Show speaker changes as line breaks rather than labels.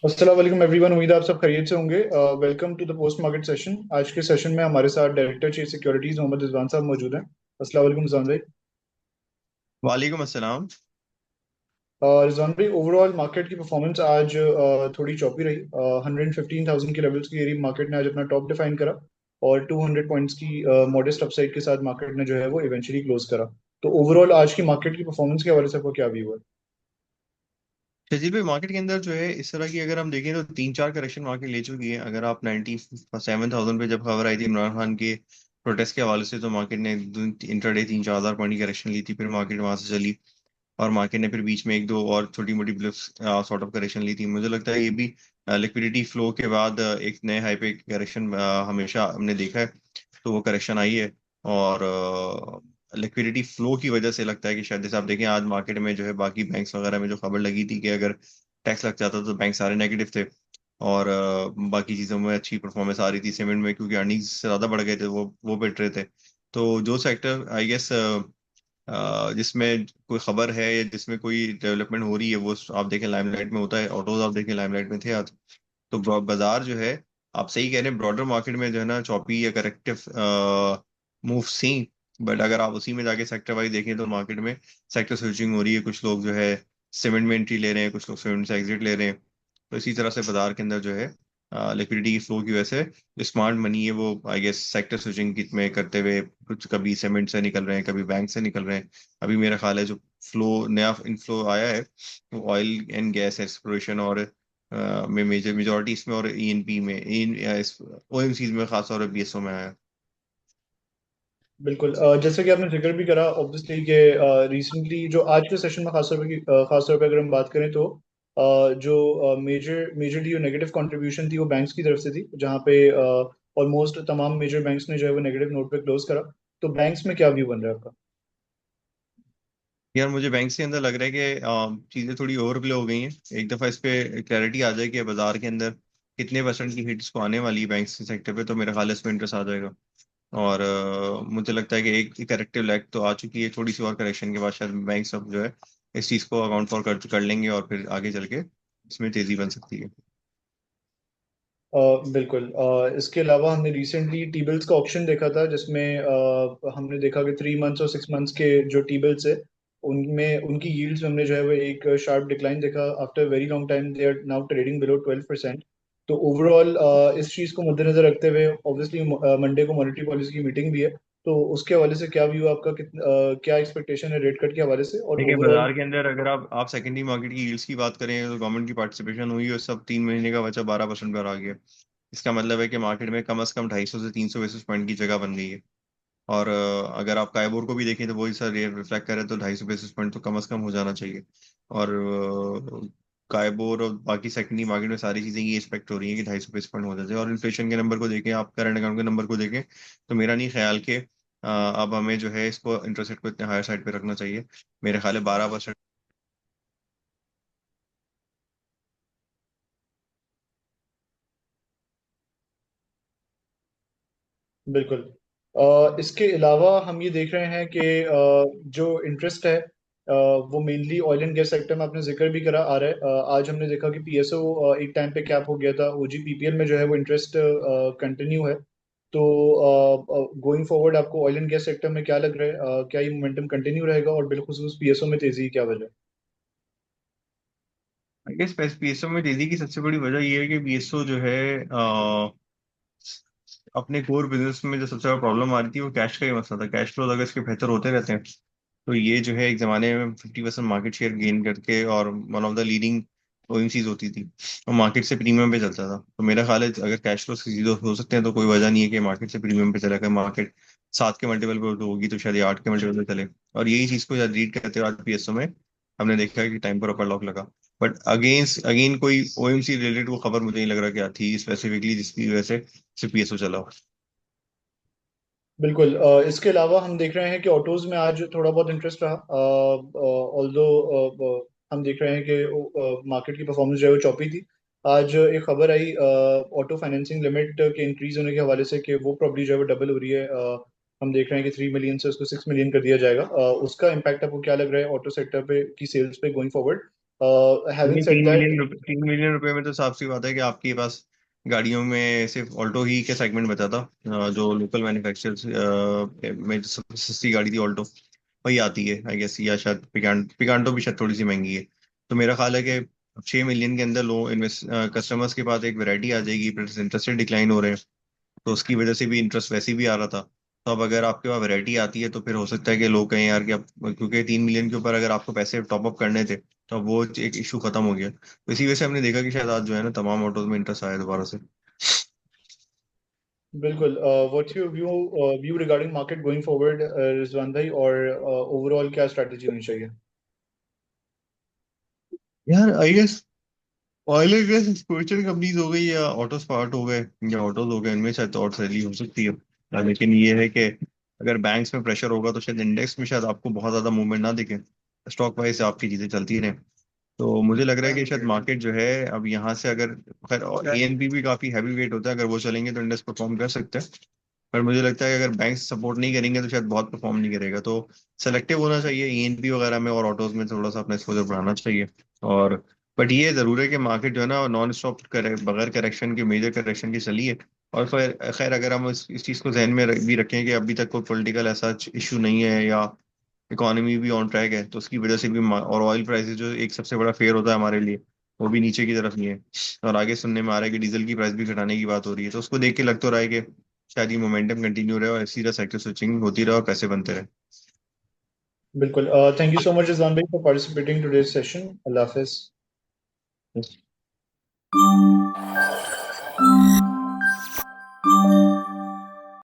अस्सलाम वालेकुम एवरीवन। उम्मीद है आप सब खैरियत से होंगे। Welcome to the post market session. आज के सेशन में हमारे साथ director chief securities Mohammad Rizwan साहब मौजूद हैं। अस्सलाम वालेकुम रिजवान भाई।
वालेकुम अस्सलाम।
रिजवान भाई, ओवरऑल मार्केट की परफॉर्मेंस आज थोड़ी चौपी रही। 115,000 के लेवल्स के करीब मार्केट ने आज अपना टॉप डिफाइन करा और 200 पॉइंट्स की मॉडेस्ट अपसाइड के साथ मार्केट ने जो है वो इवेंचुअली क्लोज करा। तो ओवरऑल आज की मार्केट की परफॉर्मेंस के हवाले से आपको क्या व्यू है?
शजील भाई, मार्केट के अंदर जो है इस तरह की अगर हम देखें तो तीन चार करेक्शन मार्केट ले चुकी है। अगर आप 97,000 पे जब खबर आई थी इमरान खान के प्रोटेस्ट के हवाले से, तो मार्केट ने इंटरडे 3-4 हज़ार पॉइंट की करेक्शन ली थी। फिर मार्केट वहां से चली और मार्केट ने फिर बीच में एक दो और छोटी मोटी ब्लिप्स सॉर्ट ऑफ करेक्शन ली थी। मुझे लगता है ये भी लिक्विडिटी फ्लो के बाद एक नए हाई पे करेक्शन हमेशा हमने देखा है। तो वो करेक्शन आई है और लिक्विडिटी फ्लो की वजह से लगता है कि शायद जैसे आप देखें आज मार्केट में जो है बाकी बैंक्स वगैरह में जो खबर लगी थी कि अगर टैक्स लग जाता तो बैंक सारे नेगेटिव थे और बाकी चीज़ों में अच्छी परफॉर्मेंस आ रही थी। सीमेंट में क्योंकि अर्निंग्स से ज़्यादा बढ़ गए थे, वो पिट रहे थे। तो जो सेक्टर आई गेस जिसमें कोई खबर है या जिसमें कोई डेवलपमेंट हो रही है वो आप देखें लाइमलाइट में होता है। ऑटोज आप देखें लाइमलाइट में थे आज। तो बाजार जो है, आप सही कह रहे हैं, ब्रॉडर मार्केट में जो है ना चॉपी या करेक्टिव मूव सी। बट अगर आप उसी में जाके सेक्टर वाइज देखें तो मार्केट में सेक्टर स्विचिंग हो रही है। कुछ लोग जो है सीमेंट में एंट्री ले रहे हैं, कुछ लोग सीमेंट से एग्जिट ले रहे हैं। तो इसी तरह से बाजार के अंदर जो है लिक्विडिटी की फ्लो की वजह से जो स्मार्ट मनी है वो आई गेस सेक्टर स्विचिंग में करते हुए कुछ कभी सीमेंट से निकल रहे हैं, कभी बैंक से निकल रहे हैं। अभी मेरा ख्याल है जो फ्लो नया इनफ्लो आया है वो ऑयल एंड गैस एक्सप्लोरेशन और में मेजोरिटी इसमें और ईएनपी में इन ओएमसीज में खासतौर पर बीएसओ में आया है।
बिल्कुल। जैसे कि आपने जिक्र भी करा ऑब्वियसली कि रिसेंटली जो आज के सेशन में खास तौर पे अगर हम बात करें तो जो मेजरली जो नेगेटिव कंट्रीब्यूशन थी वो बैंक्स की तरफ से थी, जहाँ पे ऑलमोस्ट तमाम मेजर बैंक्स ने जो है वो नेगेटिव नोट पे क्लोज करा। तो बैंक्स में क्या व्यू बन रहा है आपका?
यार मुझे बैंक के अंदर लग रहा है कि चीजें थोड़ी ओवरप्ले हो गई हैं। एक दफा इस पे क्लैरिटी आ जाए कि बाजार के अंदर कितने परसेंट की हिट्स को आने वाली है बैंक के सेक्टर पे, तो मेरा ख्याल है इसमें इंटरेस्ट आ जाएगा। और मुझे लगता है कि एक करेक्टिव लैग तो आ चुकी है। थोड़ी सी और करेक्शन के बाद शायद बैंक सब जो है इस चीज को अकाउंट फॉर कर लेंगे और फिर आगे चल के इसमें तेजी बन सकती है।
बिल्कुल। इसके अलावा हमने रिसेंटली टी बिल्स का ऑप्शन देखा था, जिसमें हमने देखा कि 3 मंथ्स और 6 मंथ्स के जो टी बिल्स है उनमें उनकी यील्ड्स में हमने जो है वो एक शार्प डिक्लाइन देखा। After very long time they are now trading below 12%। तो ओवरऑल इस चीज़ को मद्देनजर रखते हुए ऑब्वियसली मंडे को मॉनेटरी पॉलिसी की मीटिंग भी है। तो उसके हवाले से क्या व्यू आपका, क्या एक्सपेक्टेशन है रेट कट के हवाले से और
देखिए
ओवरऑल?
बाजार के अंदर अगर आप सेकेंडरी मार्केट की यील्ड्स की बात करें तो गवर्नमेंट की पार्टिसिपेशन हुई और सब 3 महीने का बचा 12% पर आ गया। इसका मतलब है कि मार्केट में कम से कम 250 से 300 बेसिस पॉइंट की जगह बन गई है। और अगर आप काइबोर को भी देखें तो वही सर रिफ्लेक्ट करे तो 250 बेसिस पॉइंट तो कम से कम हो जाना चाहिए। और काइबोर और बाकी सेकेंडरी मार्केट में सारी चीजें ये एक्सपेक्ट हो रही है कि 250 बेसिस पॉइंट हो जाए। और इन्फ्लेशन के नंबर को देखें, आप करंट अकाउंट के नंबर को देखें, तो मेरा नहीं ख्याल कि अब हमें जो है इसको इंटरेस्ट रेट को इतने हायर साइड पे रखना चाहिए। मेरे ख्याल है 12%।
बिल्कुल। इसके अलावा हम ये देख रहे हैं कि जो इंटरेस्ट है वो mainly oil and gas sector में आपने जिक्र भी करा आ रहा है। आज हमने देखा कि पीएसओ एक टाइम पे कैप हो गया था, ओजी पीपीएल में जो है वो इंटरेस्ट कंटिन्यू है। तो गोइंग फॉरवर्ड आपको ऑयल एंड गैस सेक्टर में क्या लग रहा है? क्या ये मोमेंटम कंटिन्यू रहेगा और बिलखुसूस पीएसओ में तेजी की क्या वजह है?
आई गेस पीएसओ में तेजी की सबसे बड़ी वजह ये है कि पीएसओ जो है अपने कोर बिजनेस में जो सबसे बड़ा प्रॉब्लम आ रही थी वो कैश का ही मसला था। कैश फ्लो अगर इसके बेहतर होते रहते हैं तो ये जो है एक जमाने में 50% मार्केट शेयर गेन करके और one of the leading OMCs होती थी और मार्केट से प्रीमियम पे चलता था। तो मेरा ख्याल है अगर कैश फ्लो सीधे हो सकते हैं तो कोई वजह नहीं है कि मार्केट से प्रीमियम पे चले। अगर मार्केट 7 के मल्टीपल पे होगी तो शायद ये 8 के मल्टीपल पे चले। और यही चीज को रीड करते हुए आज पीएसओ में हमने देखा कि टाइम पर अपर लॉक लगा। बट अगेंस्ट अगेन कोई ओएमसी रिलेटेड वो खबर मुझे नहीं लग रहा क्या थी स्पेसिफिकली जिसकी वजह से सिर्फ पीएसओ चला हो।
बिल्कुल। इसके अलावा हम देख रहे हैं कि ऑटोज में आज थोड़ा बहुत इंटरेस्ट रहा। ऑल्दो हम देख रहे हैं कि मार्केट की परफॉर्मेंस जो है वो चौपी थी। आज एक खबर आई ऑटो फाइनेंसिंग लिमिट के इंक्रीज होने के हवाले से कि वो प्रॉब्ली जो है वो डबल हो रही है। हम देख रहे हैं कि 3 मिलियन से उसको 6 मिलियन कर दिया जाएगा। उसका इम्पैक्ट आपको क्या लग रहा है ऑटो सेक्टर पे की सेल्स पे गोइंग फॉरवर्ड? हैविंग
ये
सेड दैट,
3 मिलियन रुपए में तो साफ सी बात है कि आपके पास गाड़ियों में सिर्फ ऑल्टो ही के सेगमेंट बचा था। जो लोकल मैन्युफैक्चरर्स में जो सबसे सस्ती गाड़ी थी ऑल्टो वही आती है आई गेस, या शायद पिकांटो भी शायद थोड़ी सी महंगी है। तो मेरा ख्याल है कि 6 मिलियन के अंदर लो इन्वेस्ट कस्टमर्स के पास एक वैरायटी आ जाएगी, प्लस इंटरेस्ट रेट डिक्लाइन हो रहे हैं तो उसकी वजह से भी इंटरेस्ट वैसे भी आ रहा था। तो अब अगर आपके पास वैरायटी आती है तो फिर हो सकता है कि लोग कहें यार कि अब क्योंकि 3 मिलियन के ऊपर अगर आपको पैसे टॉप अप करने थे तो अब वो एक इशू खत्म हो गया। तो इसी वजह से हमने देखा कि शायद आज जो है ना तमाम ऑटोज में इंटरेस्ट आया दोबारा से।
बिल्कुल। What's your view regarding market going forward, Rizwan भाई, और ओवरऑल क्या स्ट्रैटेजी होनी चाहिए?
यार I guess oil and gas exploration companies हो गई या ऑटो स्पार्ट हो गए या ऑटोज हो गए, इनमें शायद तो और सैलरी हो सकती है। लेकिन ये है कि अगर बैंक्स में प्रेशर होगा तो शायद इंडेक्स में शायद आपको बहुत ज्यादा मूवमेंट ना दिखे, स्टॉक वाइज आपकी चीजें चलती रहें। तो मुझे लग रहा है कि शायद मार्केट जो है अब यहाँ से अगर खैर एएनपी भी काफी हैवी वेट होता है, अगर वो चलेंगे तो इंडेक्स परफॉर्म कर सकते हैं। पर मुझे लगता है कि अगर बैंक सपोर्ट नहीं करेंगे तो शायद बहुत परफॉर्म नहीं करेगा। तो सेलेक्टिव होना चाहिए ईएनपी वगैरह में और ऑटोज में थोड़ा सा अपना एक्सपोजर बढ़ाना चाहिए। और बट ये जरूर है कि मार्केट जो है ना नॉन स्टॉप करे बगैर करेक्शन के मेजर करेक्शन की चली है। और फिर खैर अगर हम इस चीज़ को जहन में भी रखें कि अभी तक कोई पॉलिटिकल ऐसा इशू नहीं है या इकोनॉमी भी ऑन ट्रैक है तो उसकी वजह से भी और ऑयल प्राइसेस जो एक सबसे बड़ा फेयर होता है हमारे लिए वो भी नीचे की तरफ नहीं है। और आगे सुनने में आ रहा है कि डीजल की प्राइस भी घटाने की बात हो रही है, तो उसको देख के लग तो रहा है कि शायद ये मोमेंटम कंटिन्यू रहे और इसी तरह सेक्टर स्विचिंग होती रहे और पैसे बनते रहे।
बिल्कुल। Thank you so much Rizwan भाई फॉर पार्टिसिपेटिंग टुडेज सेशन। अल्लाह हाफिज।